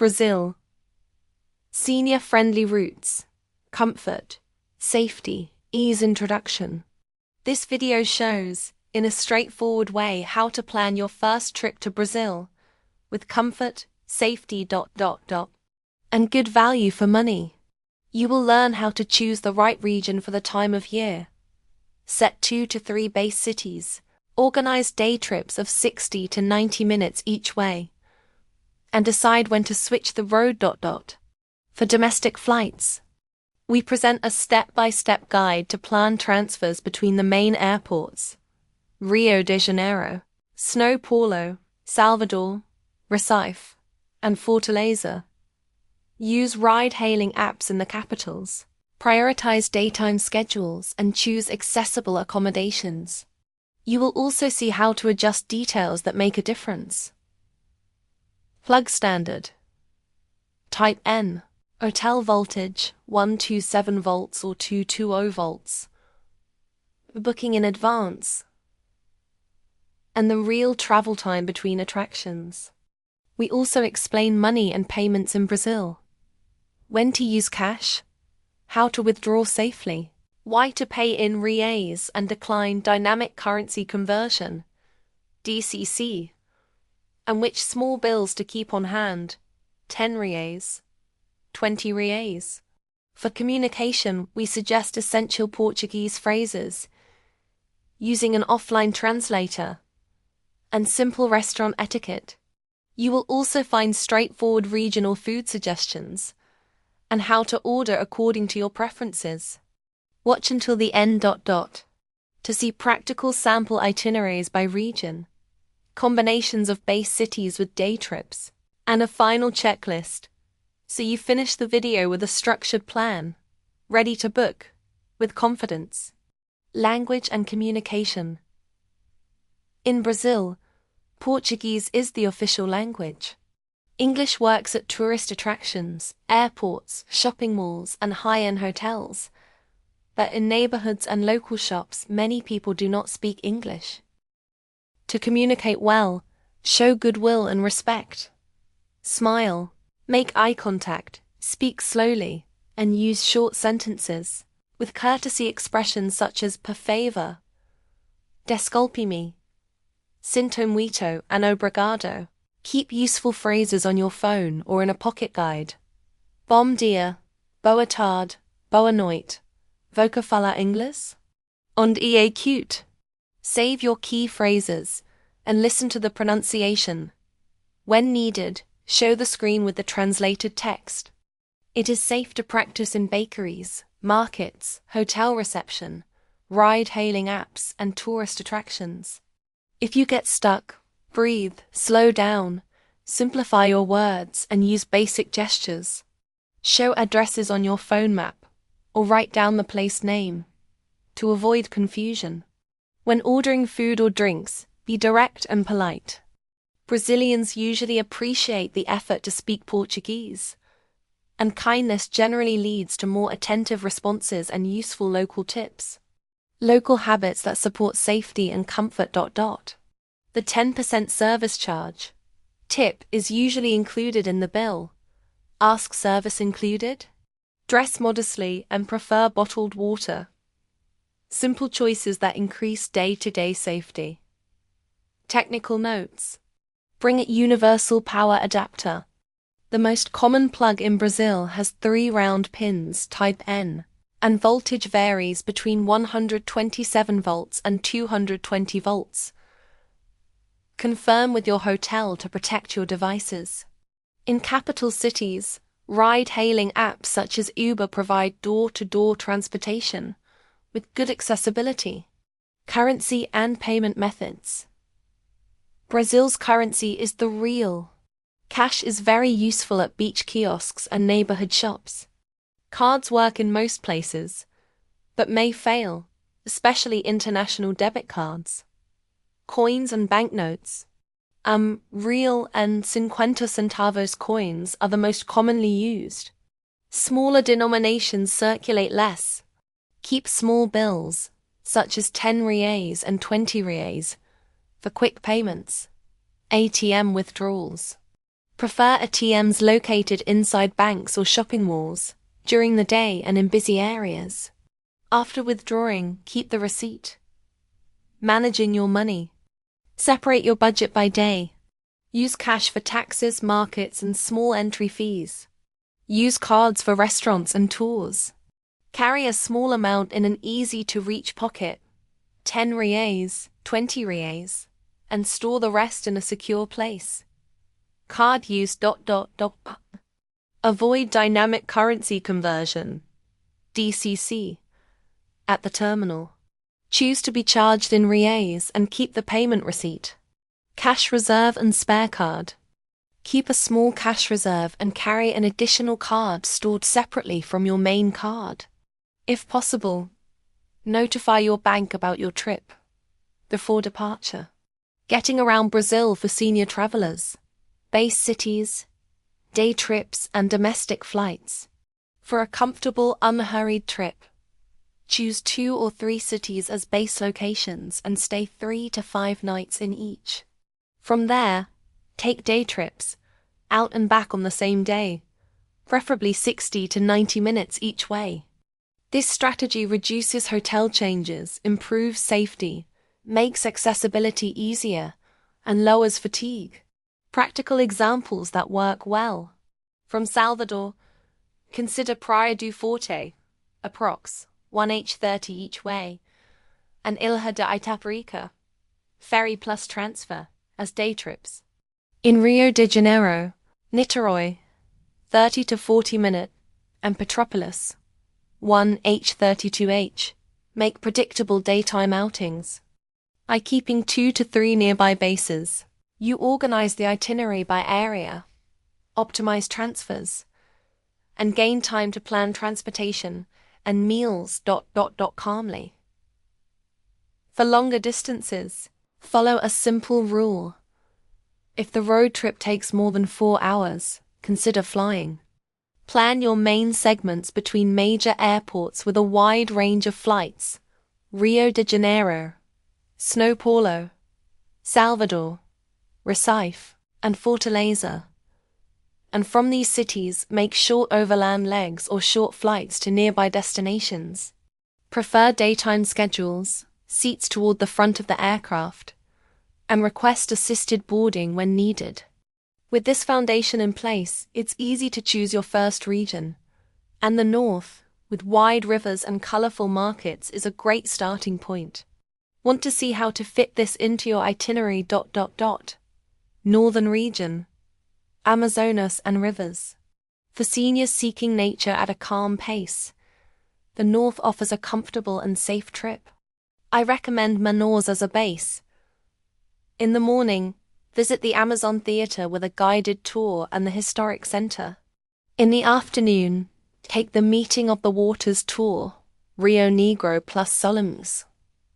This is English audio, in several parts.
Brazil. Senior-friendly routes, comfort, safety, ease introduction. This video shows, in a straightforward way, how to plan your first trip to Brazil with comfort, safety, and good value for money. You will learn how to choose the right region for the time of year. Set 2 to 3 base cities, organize day trips of 60 to 90 minutes each way, and decide when to switch the road. For domestic flights, we present a step-by-step guide to plan transfers between the main airports: Rio de Janeiro, São Paulo, Salvador, Recife, and Fortaleza. Use ride-hailing apps in the capitals. Prioritize daytime schedules and choose accessible accommodations. You will also see how to adjust details that make a difference. Plug standard. Type N. Hotel voltage 127 volts or 220 volts. Booking in advance. And the real travel time between attractions. We also explain money and payments in Brazil. When to use cash, how to withdraw safely, why to pay in reais and decline dynamic currency conversion, DCC, and which small bills to keep on hand, 10 reais, 20 reais. For communication, we suggest essential Portuguese phrases, using an offline translator, and simple restaurant etiquette. You will also find straightforward regional food suggestions, and how to order according to your preferences. Watch until the end. To see practical sample itineraries by region, combinations of base cities with day trips, and a final checklist, so you finish the video with a structured plan, ready to book, with confidence. Language and communication. In Brazil, Portuguese is the official language. English works at tourist attractions, airports, shopping malls, and high-end hotels. But in neighborhoods and local shops, many people do not speak English. To communicate well, show goodwill and respect. Smile, make eye contact, speak slowly, and use short sentences, with courtesy expressions such as por favor, desculpe-me, sinto muito, and obrigado. Keep useful phrases on your phone or in a pocket guide. Bom dia, boa tarde, boa noite. Você fala inglês? Onde é cute? Save your key phrases and listen to the pronunciation. When needed, show the screen with the translated text. It is safe to practice in bakeries, markets, hotel reception, ride-hailing apps, and tourist attractions. If you get stuck, breathe, slow down, simplify your words, and use basic gestures. Show addresses on your phone map, or write down the place name, to avoid confusion. When ordering food or drinks, be direct and polite. Brazilians usually appreciate the effort to speak Portuguese, and kindness generally leads to more attentive responses and useful local tips. Local habits that support safety and comfort. The 10% service charge, tip, is usually included in the bill. Ask service included? Dress modestly and prefer bottled water. Simple choices that increase day-to-day safety. Technical notes. Bring a universal power adapter. The most common plug in Brazil has 3 round pins type N, and voltage varies between 127 volts and 220 volts. Confirm with your hotel to protect your devices. In capital cities, ride-hailing apps such as Uber provide door-to-door transportation with good accessibility. Currency and payment methods. Brazil's currency is the real. Cash is very useful at beach kiosks and neighborhood shops. Cards work in most places, but may fail, especially international debit cards. Coins and banknotes. Real and 50 centavos coins are the most commonly used. Smaller denominations circulate less. Keep small bills, such as 10 reais and 20 reais, for quick payments. ATM withdrawals. Prefer ATMs located inside banks or shopping malls, during the day and in busy areas. After withdrawing, keep the receipt. Managing your money. Separate your budget by day. Use cash for taxes, markets, and small entry fees. Use cards for restaurants and tours. Carry a small amount in an easy-to-reach pocket, 10 reais, 20 reais, and store the rest in a secure place. Card use. Avoid dynamic currency conversion, DCC, at the terminal. Choose to be charged in reais and keep the payment receipt. Cash reserve and spare card. Keep a small cash reserve and carry an additional card stored separately from your main card. If possible, notify your bank about your trip before departure. Getting around Brazil for senior travelers. Base cities, day trips, and domestic flights. For a comfortable, unhurried trip, choose 2 or 3 cities as base locations and stay 3 to 5 nights in each. From there, take day trips, out and back on the same day, preferably 60 to 90 minutes each way. This strategy reduces hotel changes, improves safety, makes accessibility easier, and lowers fatigue. Practical examples that work well. From Salvador, consider Praia do Forte, approx. 1h30 each way, and Ilha de Itaparica, ferry plus transfer, as day trips. In Rio de Janeiro, Niterói, 30 to 40 minute, and Petrópolis, 1h32h, make predictable daytime outings. By keeping 2 to 3 nearby bases, you organize the itinerary by area, optimize transfers, and gain time to plan transportation and meals. Calmly. For longer distances, follow a simple rule. If the road trip takes more than 4 hours, consider flying. Plan your main segments between major airports with a wide range of flights: Rio de Janeiro, São Paulo, Salvador, Recife, and Fortaleza. And from these cities, make short overland legs or short flights to nearby destinations. Prefer daytime schedules, seats toward the front of the aircraft, and request assisted boarding when needed. With this foundation in place, it's easy to choose your first region. And the north, with wide rivers and colorful markets, is a great starting point. Want to see how to fit this into your itinerary? Northern region, Amazonas and rivers. For seniors seeking nature at a calm pace, the north offers a comfortable and safe trip. I recommend Manaus as a base. In the morning, visit the Amazon Theater with a guided tour and the historic center. In the afternoon, take the Meeting of the Waters tour, Rio Negro plus Solimões,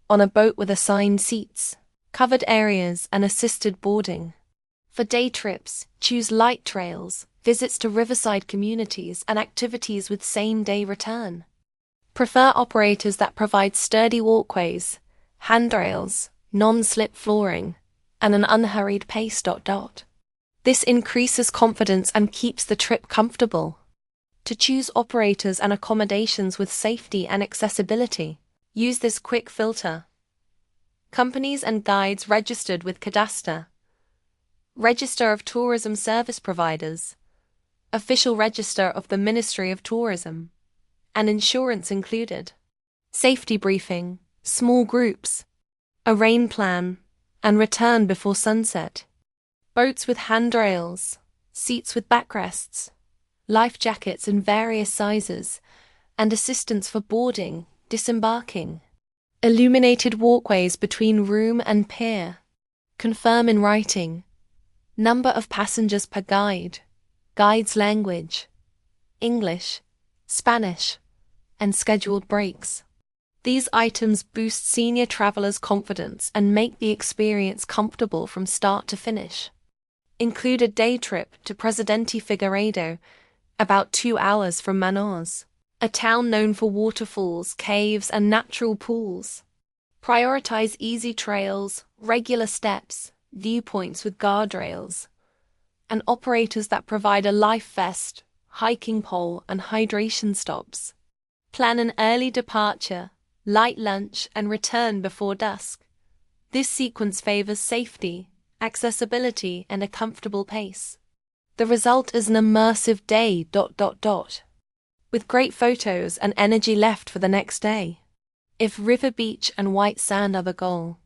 on a boat with assigned seats, covered areas, and assisted boarding. For day trips, choose light trails, visits to riverside communities, and activities with same-day return. Prefer operators that provide sturdy walkways, handrails, non-slip flooring, and an unhurried pace. This increases confidence and keeps the trip comfortable. To choose operators and accommodations with safety and accessibility, use this quick filter. Companies and guides registered with Cadastre, Register of Tourism Service Providers, Official Register of the Ministry of Tourism, and insurance included. Safety briefing, small groups, a rain plan, and return before sunset. Boats with handrails, seats with backrests, life jackets in various sizes, and assistance for boarding, disembarking. Illuminated walkways between room and pier. Confirm in writing. Number of passengers per guide, guide's language, English, Spanish, and scheduled breaks. These items boost senior travelers' confidence and make the experience comfortable from start to finish. Include a day trip to Presidente Figueiredo, about 2 hours from Manaus, a town known for waterfalls, caves, and natural pools. Prioritize easy trails, regular steps, viewpoints with guardrails, and operators that provide a life vest, hiking pole, and hydration stops. Plan an early departure, light lunch, and return before dusk. This sequence favors safety, accessibility, and a comfortable pace. The result is an immersive day. With great photos and energy left for the next day. If river beach and white sand are the goal,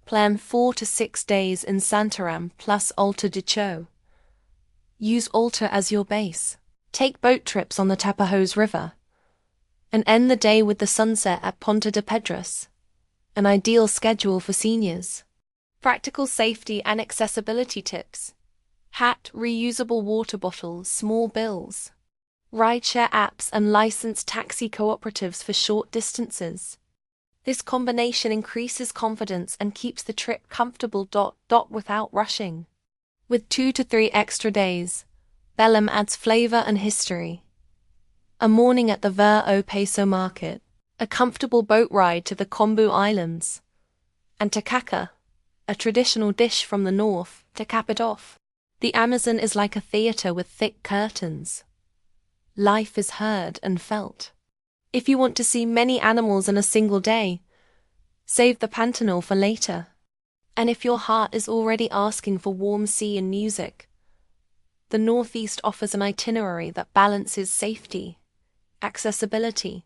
plan 4 to 6 days in Santarém plus Alta de Chão. Use Alta as your base. Take boat trips on the Tapajós River, and end the day with the sunset at Ponta de Pedras, an ideal schedule for seniors. Practical safety and accessibility tips. Hat, reusable water bottles, small bills. Rideshare apps and licensed taxi cooperatives for short distances. This combination increases confidence and keeps the trip comfortable. Without rushing. With 2 to 3 extra days, Belém adds flavor and history. A morning at the Ver o Peso market, a comfortable boat ride to the Combu Islands, and tacacá, a traditional dish from the north, to cap it off. The Amazon is like a theater with thick curtains. Life is heard and felt. If you want to see many animals in a single day, save the Pantanal for later. And if your heart is already asking for warm sea and music, the Northeast offers an itinerary that balances safety, accessibility,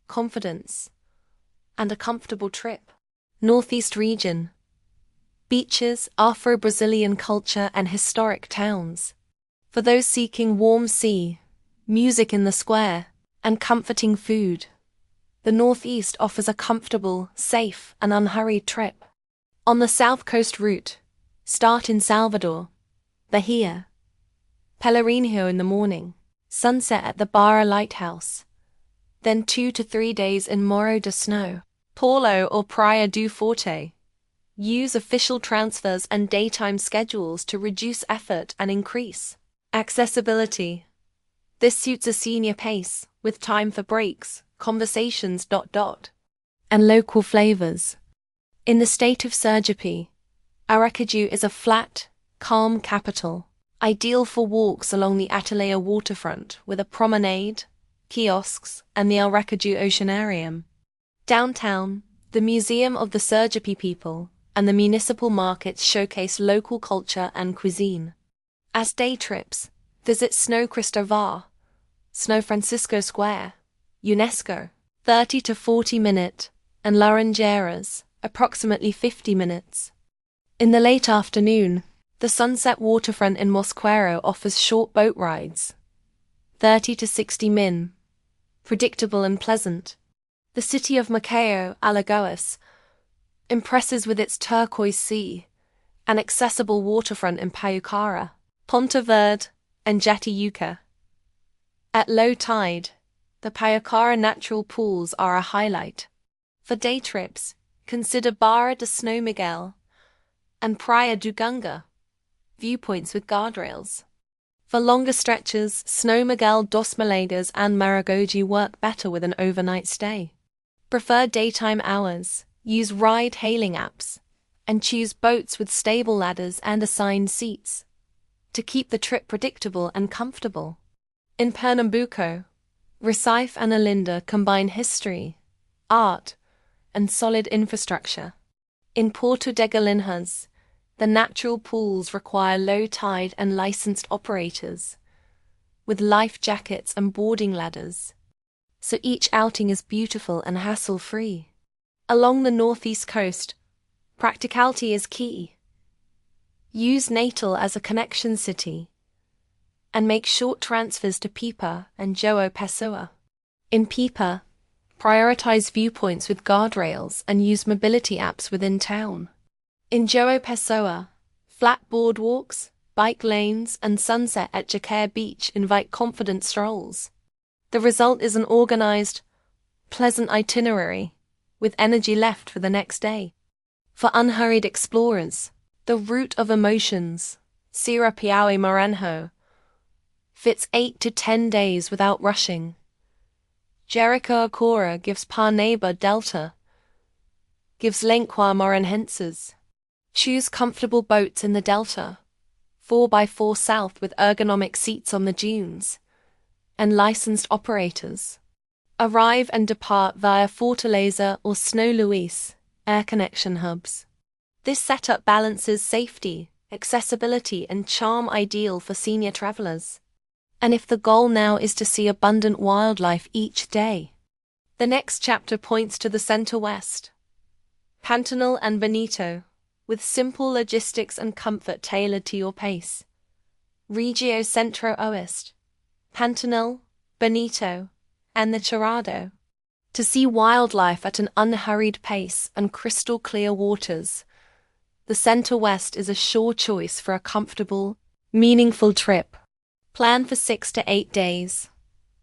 confidence, and a comfortable trip. Northeast region. Beaches, Afro-Brazilian culture, and historic towns. For those seeking warm sea, music in the square, and comforting food, the Northeast offers a comfortable, safe, and unhurried trip. On the South Coast route, start in Salvador, Bahia, Pelourinho in the morning, sunset at the Barra Lighthouse, then 2 to 3 days in Morro do Snow, Paulo or Praia do Forte. Use official transfers and daytime schedules to reduce effort and increase accessibility. This suits a senior pace, with time for breaks, conversations. And local flavors. In the state of Sergipe, Aracaju is a flat, calm capital, ideal for walks along the Atalaya waterfront with a promenade, kiosks, and the Aracaju Oceanarium. Downtown, the Museum of the Sergipe People and the municipal markets showcase local culture and cuisine. As day trips, visit São Cristóvão, São Francisco Square, UNESCO, 30 to 40 minute, and Laranjeiras, approximately 50 minutes. In the late afternoon, the Sunset Waterfront in Mosqueiro offers short boat rides, 30 to 60 min, predictable and pleasant. The city of Maceió, Alagoas, impresses with its turquoise sea, an accessible waterfront in Payucara, Ponta Verde, and Jatiuca. At low tide, the Payucara natural pools are a highlight. For day trips, consider Barra de São Miguel and Praia do Gunga, viewpoints with guardrails. For longer stretches, São Miguel dos Milagres and Maragogi work better with an overnight stay. Prefer daytime hours, use ride-hailing apps, and choose boats with stable ladders and assigned seats to keep the trip predictable and comfortable. In Pernambuco, Recife and Olinda combine history, art, and solid infrastructure. In Porto de Galinhas, the natural pools require low tide and licensed operators, with life jackets and boarding ladders, so each outing is beautiful and hassle-free. Along the northeast coast, practicality is key. Use Natal as a connection city, and make short transfers to Pipa and João Pessoa. In Pipa, prioritize viewpoints with guardrails and use mobility apps within town. In João Pessoa, flat boardwalks, bike lanes, and sunset at Jacar Beach invite confident strolls. The result is an organized, pleasant itinerary, with energy left for the next day. For unhurried explorers, the Route of Emotions, Serra Piauí Maranhão, fits 8 to 10 days without rushing. Jericho Acora gives Parnaíba Delta, gives Lençóis Maranhenses. Choose comfortable boats in the Delta, 4x4 South with ergonomic seats on the dunes, and licensed operators. Arrive and depart via Fortaleza or Snow Luis, air connection hubs. This setup balances safety, accessibility, and charm, ideal for senior travelers. And if the goal now is to see abundant wildlife each day, the next chapter points to the Center West, Pantanal and Benito, with simple logistics and comfort tailored to your pace. Regio Centro Oeste, Pantanal, Benito, and the Cerrado. To see wildlife at an unhurried pace and crystal clear waters, the Center West is a sure choice for a comfortable, meaningful trip. Plan for 6 to 8 days.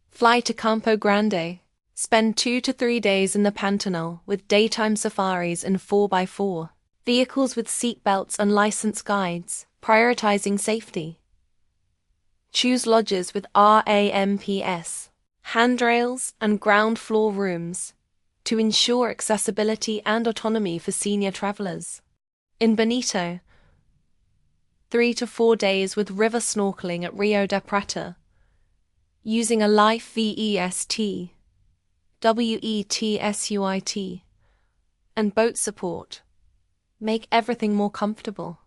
Fly to Campo Grande. Spend 2 to 3 days in the Pantanal with daytime safaris in 4x4. Vehicles with seat belts and licensed guides, prioritizing safety. Choose lodges with RAMPS, handrails, and ground floor rooms to ensure accessibility and autonomy for senior travelers. In Benito, 3 to 4 days with river snorkeling at Rio de Prata, using a life vest, wetsuit, and boat support. Make everything more comfortable.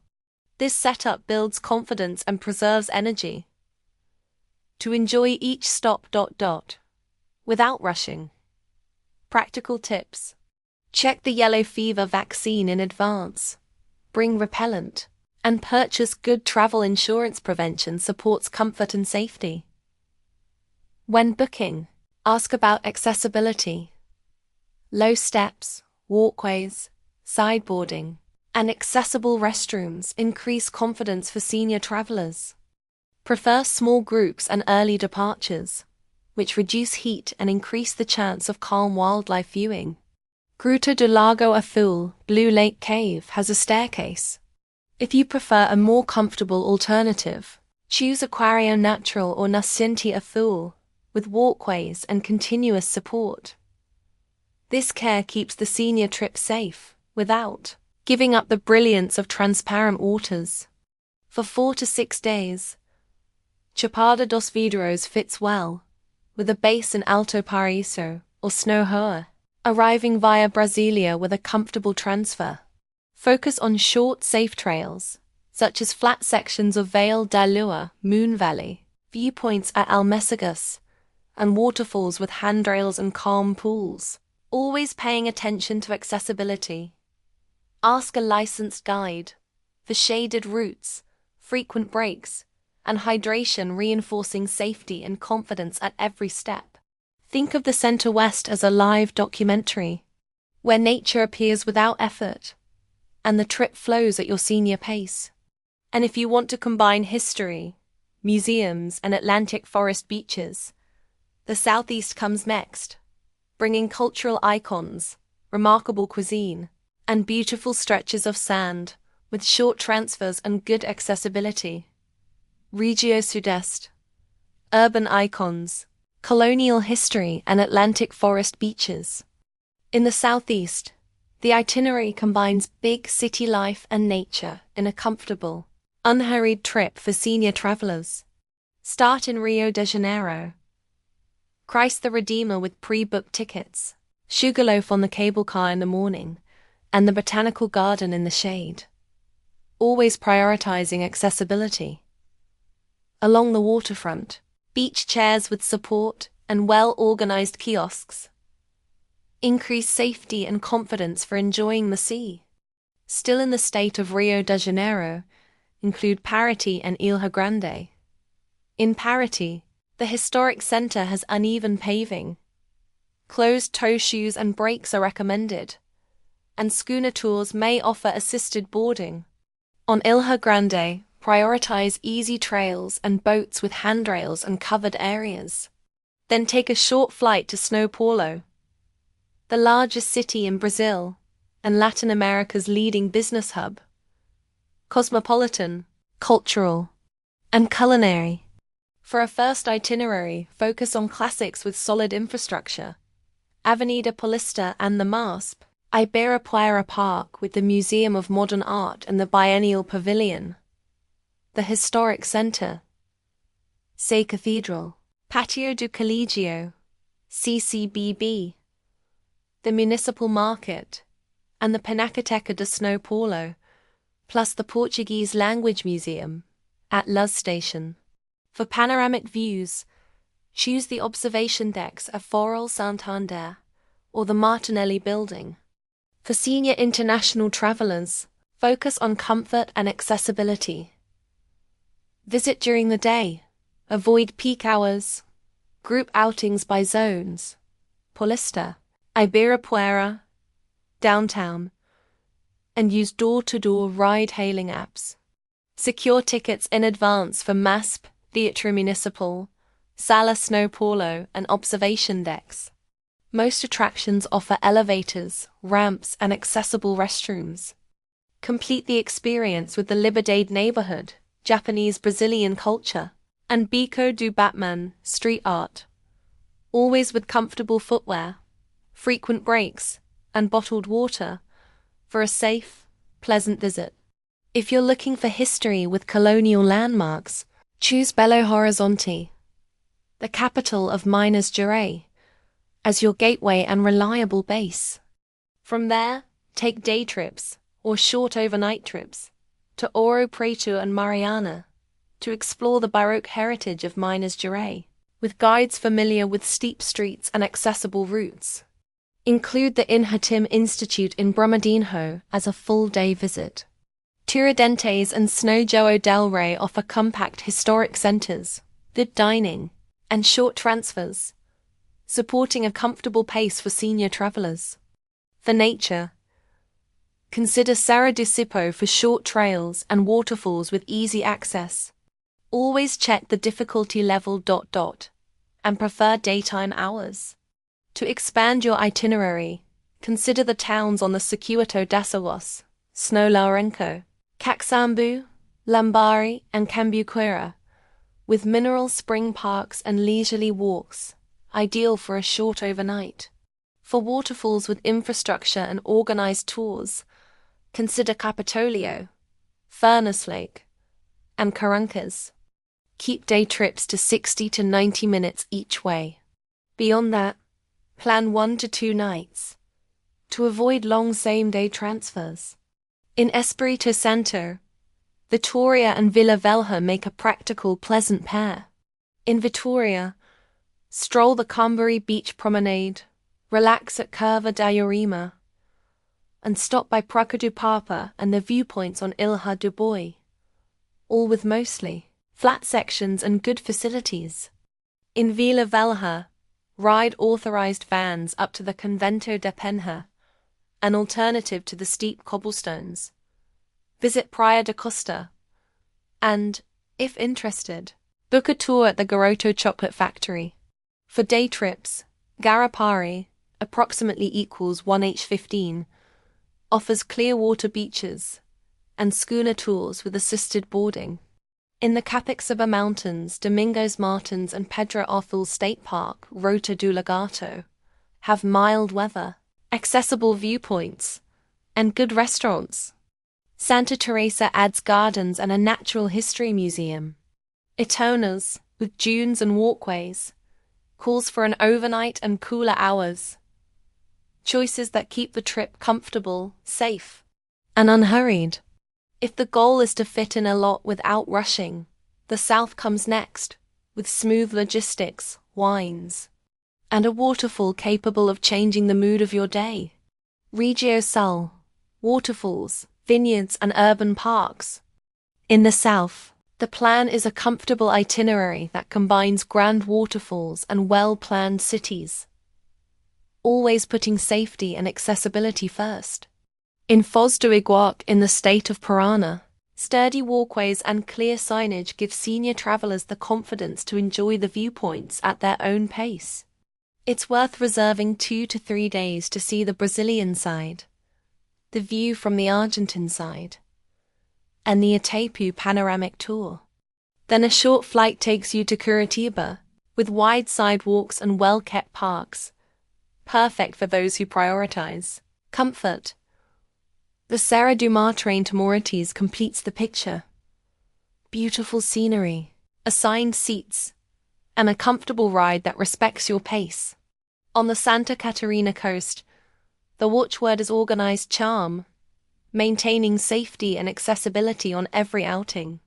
This setup builds confidence and preserves energy to enjoy each stop without rushing. Practical tips. Check the yellow fever vaccine in advance. Bring repellent. And purchase good travel insurance. Prevention supports comfort and safety. When booking, ask about accessibility. Low steps, walkways, sideboarding, and accessible restrooms increase confidence for senior travelers. Prefer small groups and early departures, which reduce heat and increase the chance of calm wildlife viewing. Gruta do Lago Azul, Blue Lake Cave, has a staircase. If you prefer a more comfortable alternative, choose Aquario Natural or Nascente Azul, with walkways and continuous support. This care keeps the senior trip safe, without giving up the brilliance of transparent waters. For 4 to 6 days, Chapada dos Vidros fits well, with a base in Alto Paraíso or Snow Hoa, arriving via Brasilia with a comfortable transfer. Focus on short, safe trails, such as flat sections of Vale da Lua, Moon Valley, viewpoints at Almessagas, and waterfalls with handrails and calm pools. Always paying attention to accessibility. Ask a licensed guide for shaded routes, frequent breaks, and hydration, reinforcing safety and confidence at every step. Think of the Center West as a live documentary, where nature appears without effort, and the trip flows at your senior pace. And if you want to combine history, museums, and Atlantic forest beaches, the Southeast comes next, bringing cultural icons, remarkable cuisine, and beautiful stretches of sand, with short transfers and good accessibility. Regio Sudeste, urban icons, colonial history, and Atlantic forest beaches. In the Southeast, the itinerary combines big city life and nature in a comfortable, unhurried trip for senior travelers. Start in Rio de Janeiro. Christ the Redeemer with pre-booked tickets, Sugarloaf on the cable car in the morning, and the Botanical Garden in the shade. Always prioritizing accessibility. Along the waterfront, beach chairs with support and well-organized kiosks. Increase safety and confidence for enjoying the sea. Still in the state of Rio de Janeiro, include Paraty and Ilha Grande. In Paraty, the historic center has uneven paving. Closed-toe shoes and brakes are recommended, and schooner tours may offer assisted boarding. On Ilha Grande, prioritize easy trails and boats with handrails and covered areas. Then take a short flight to São Paulo, the largest city in Brazil and Latin America's leading business hub. Cosmopolitan, cultural, and culinary. For a first itinerary, focus on classics with solid infrastructure. Avenida Paulista and the MASP, Ibirapuera Park with the Museum of Modern Art and the Biennial Pavilion. The historic center, Sé Cathedral, Patio do Collegio, CCBB, the municipal market, and the Pinacoteca de São Paulo, plus the Portuguese Language Museum at Luz Station. For panoramic views, choose the observation decks at Farol Santander or the Martinelli Building. For senior international travelers, focus on comfort and accessibility. Visit during the day, avoid peak hours, group outings by zones, Paulista, Ibirapuera, downtown, and use door-to-door ride-hailing apps. Secure tickets in advance for MASP, Teatro Municipal, Sala São Paulo, and observation decks. Most attractions offer elevators, ramps, and accessible restrooms. Complete the experience with the Liberdade neighborhood, Japanese Brazilian culture, and Bico do Batman, street art. Always with comfortable footwear, frequent breaks, and bottled water for a safe, pleasant visit. If you're looking for history with colonial landmarks, choose Belo Horizonte, the capital of Minas Gerais, as your gateway and reliable base. From there, take day trips or short overnight trips to Ouro Preto and Mariana to explore the Baroque heritage of Minas Gerais, with guides familiar with steep streets and accessible routes. Include the Inhatim Institute in Brumadinho as a full-day visit. Tiradentes and São João del Rei offer compact historic centers, good dining, and short transfers, supporting a comfortable pace for senior travelers. For nature, consider Serra do Cipó for short trails and waterfalls with easy access. Always check the difficulty level ... and prefer daytime hours. To expand your itinerary, consider the towns on the Circuito das Águas, São Lourenço, Caxambu, Lambari, and Cambuquira, with mineral spring parks and leisurely walks, ideal for a short overnight. For waterfalls with infrastructure and organized tours, consider Capitolio, Furnace Lake, and Caracas. Keep day trips to 60 to 90 minutes each way. Beyond that, plan 1 to 2 nights to avoid long same-day transfers. In Espírito Santo, Vitória and Vila Velha make a practical, pleasant pair. In Vitória, stroll the Camburi Beach Promenade, relax at Curva da Urima, and stop by Praça do Papa and the viewpoints on Ilha do Boi, all with mostly flat sections and good facilities. In Vila Velha, ride authorized vans up to the Convento da Penha, an alternative to the steep cobblestones. Visit Praia da Costa, and, if interested, book a tour at the Garoto Chocolate Factory. For day trips, Garapari, approximately equals 1h15, offers clear water beaches and schooner tours with assisted boarding. In the Capixaba Mountains, Domingos Martins and Pedro Arthur State Park, Rota do Lagarto, have mild weather, accessible viewpoints, and good restaurants. Santa Teresa adds gardens and a natural history museum. Itonas, with dunes and walkways, calls for an overnight and cooler hours. Choices that keep the trip comfortable, safe, and unhurried. If the goal is to fit in a lot without rushing, the South comes next, with smooth logistics, wines, and a waterfall capable of changing the mood of your day. Regio Sul, waterfalls, vineyards, and urban parks. In the South, the plan is a comfortable itinerary that combines grand waterfalls and well-planned cities, always putting safety and accessibility first. In Foz do Iguaçu in the state of Parana, sturdy walkways and clear signage give senior travelers the confidence to enjoy the viewpoints at their own pace. It's worth reserving 2 to 3 days to see the Brazilian side, the view from the Argentine side, and the Itaipu panoramic tour. Then a short flight takes you to Curitiba, with wide sidewalks and well-kept parks, perfect for those who prioritize comfort. The Serra do Mar train to Morites completes the picture. beautiful scenery, assigned seats, and a comfortable ride that respects your pace. On the Santa Catarina coast, the watchword is organized charm, maintaining safety and accessibility on every outing.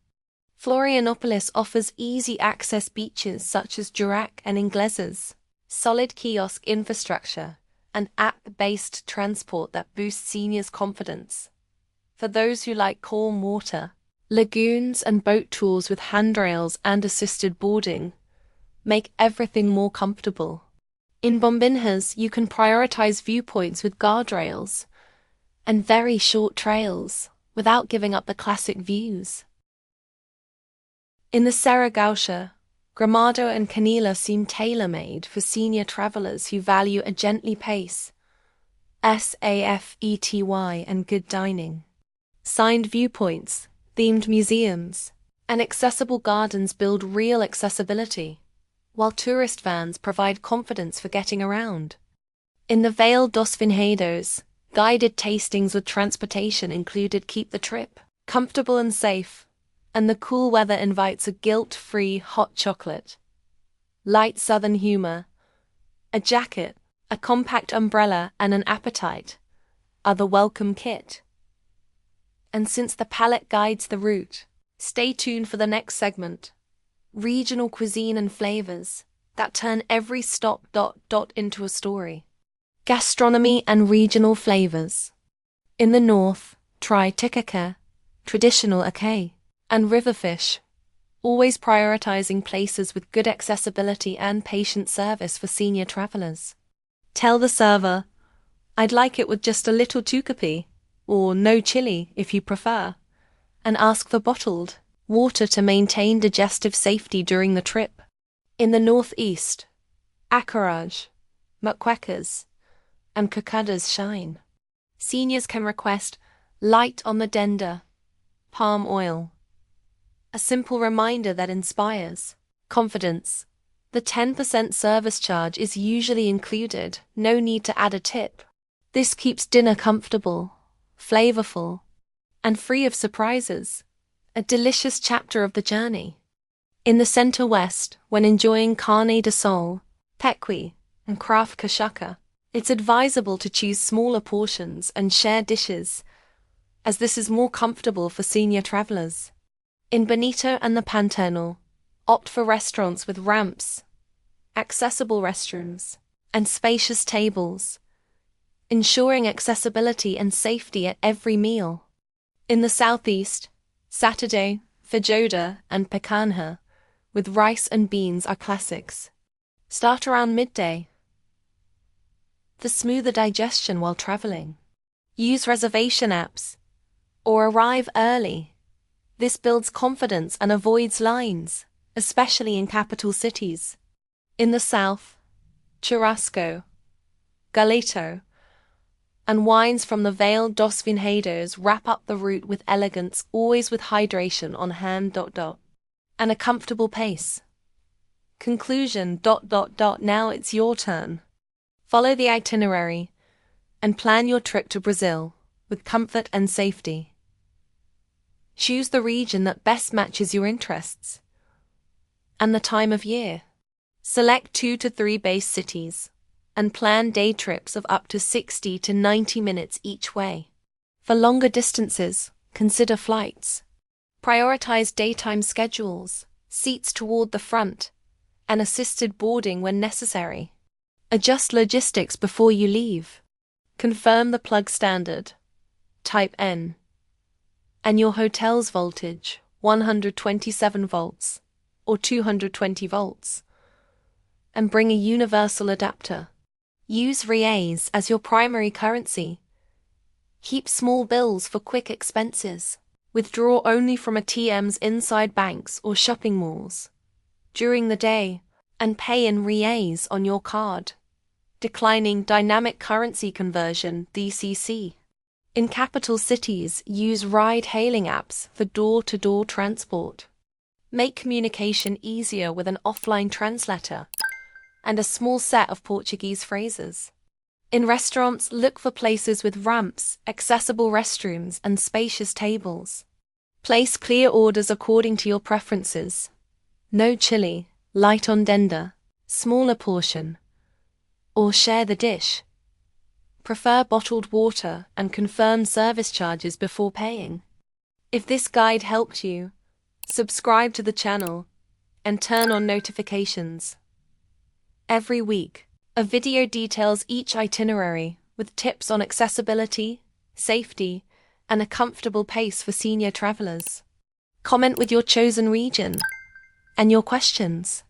Florianopolis offers easy access beaches such as Durac and Ingleses, solid kiosk infrastructure, and app-based transport that boosts seniors' confidence. For those who like calm water, lagoons and boat tours with handrails and assisted boarding make everything more comfortable. In Bombinhas, you can prioritize viewpoints with guardrails and very short trails without giving up the classic views. In the Serra Gaúcha, Gramado and Canela seem tailor-made for senior travelers who value a gently pace, safety, and good dining. Signed viewpoints, themed museums, and accessible gardens build real accessibility, while tourist vans provide confidence for getting around. In the Vale dos Vinhedos, guided tastings with transportation included keep the trip comfortable and safe, and the cool weather invites a guilt-free hot chocolate. Light southern humor, a jacket, a compact umbrella, and an appetite are the welcome kit. And since the palate guides the route, stay tuned for the next segment. Regional cuisine and flavors that turn every stop into a story. Gastronomy and regional flavors. In the north, try tikaka, traditional ackee, and riverfish, always prioritizing places with good accessibility and patient service for senior travelers. Tell the server, I'd like it with just a little tucapi, or no chili if you prefer, and ask for bottled water to maintain digestive safety during the trip. In the northeast, acaraj, macuecas, and cocadas shine. Seniors can request light on the denda, palm oil, a simple reminder that inspires confidence. The 10% service charge is usually included, no need to add a tip. This keeps dinner comfortable, flavorful, and free of surprises. A delicious chapter of the journey. In the center west, when enjoying carne de sol, pequi, and craft cachaca, it's advisable to choose smaller portions and share dishes, as this is more comfortable for senior travelers. In Bonito and the Pantanal, opt for restaurants with ramps, accessible restrooms, and spacious tables, ensuring accessibility and safety at every meal. In the southeast, Saturday, feijoada, and picanha, with rice and beans are classics. Start around midday for smoother digestion while traveling. Use reservation apps or arrive early. This builds confidence and avoids lines, especially in capital cities. In the south, churrasco, galeto, and wines from the Vale dos Vinhedos wrap up the route with elegance, always with hydration on hand. And a comfortable pace. Conclusion. Now it's your turn. Follow the itinerary and plan your trip to Brazil with comfort and safety. Choose the region that best matches your interests and the time of year. Select 2 to 3 base cities and plan day trips of up to 60 to 90 minutes each way. For longer distances, consider flights. Prioritize daytime schedules, seats toward the front, and assisted boarding when necessary. Adjust logistics before you leave. Confirm the plug standard, type N, and your hotel's voltage, 127 volts or 220 volts, and bring a universal adapter. Use reais as your primary currency. Keep small bills for quick expenses. Withdraw only from ATMs inside banks or shopping malls during the day, and pay in reais on your card. Declining dynamic currency conversion (DCC). In capital cities, use ride-hailing apps for door-to-door transport. Make communication easier with an offline translator and a small set of Portuguese phrases. In restaurants, look for places with ramps, accessible restrooms, and spacious tables. Place clear orders according to your preferences. No chili, light on tender, smaller portion, or share the dish. Prefer bottled water and confirm service charges before paying. If this guide helped you, subscribe to the channel and turn on notifications. Every week, a video details each itinerary with tips on accessibility, safety, and a comfortable pace for senior travelers. Comment with your chosen region and your questions.